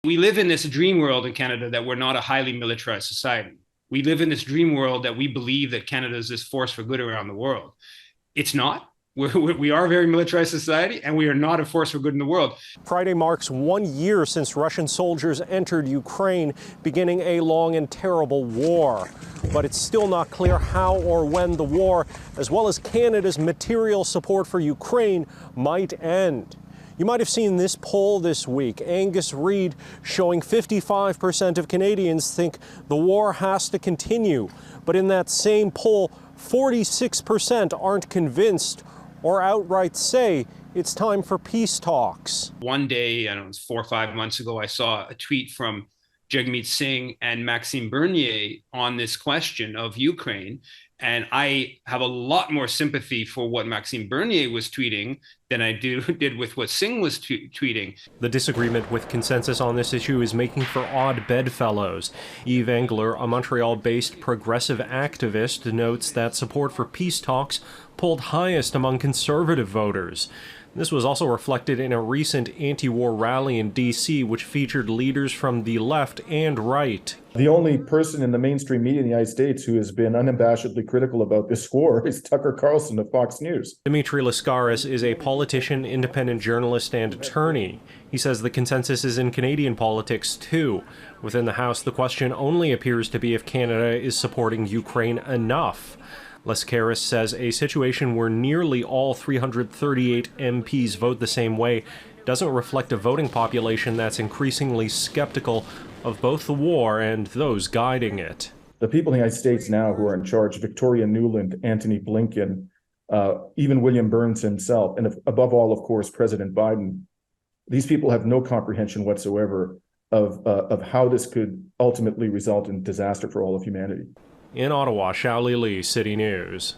We live in this dream world in Canada that we're not a highly militarized society. We live in this dream world that we believe that Canada is this force for good around the world. It's not. We are a very militarized society, and we are not a force for good in the world. Friday marks 1 year since Russian soldiers entered Ukraine, beginning a long and terrible war. But it's still not clear how or when the war, as well as Canada's material support for Ukraine, might end. You might have seen this poll this week, Angus Reid, showing 55% of Canadians think the war has to continue. But in that same poll, 46% aren't convinced or outright say it's time for peace talks. One day, I don't know, it was 4 or 5 months ago, I saw a tweet from Jagmeet Singh and Maxime Bernier on this question of Ukraine. And I have a lot more sympathy for what Maxime Bernier was tweeting than I did with what Singh was tweeting. The disagreement with consensus on this issue is making for odd bedfellows. Yves Engler, a Montreal-based progressive activist, notes that support for peace talks polled highest among conservative voters. This was also reflected in a recent anti-war rally in D.C., which featured leaders from the left and right. The only person in the mainstream media in the United States who has been unabashedly critical about this war is Tucker Carlson of Fox News. Dimitri Lascaris is a politician, independent journalist, and attorney. He says the consensus is in Canadian politics, too. Within the House, the question only appears to be if Canada is supporting Ukraine enough. Lascaris says a situation where nearly all 338 MPs vote the same way doesn't reflect a voting population that's increasingly skeptical of both the war and those guiding it. The people in the United States now who are in charge, Victoria Nuland, Antony Blinken, even William Burns himself, and above all, of course, President Biden, these people have no comprehension whatsoever of how this could ultimately result in disaster for all of humanity. In Ottawa, Xiaoli Li, City News.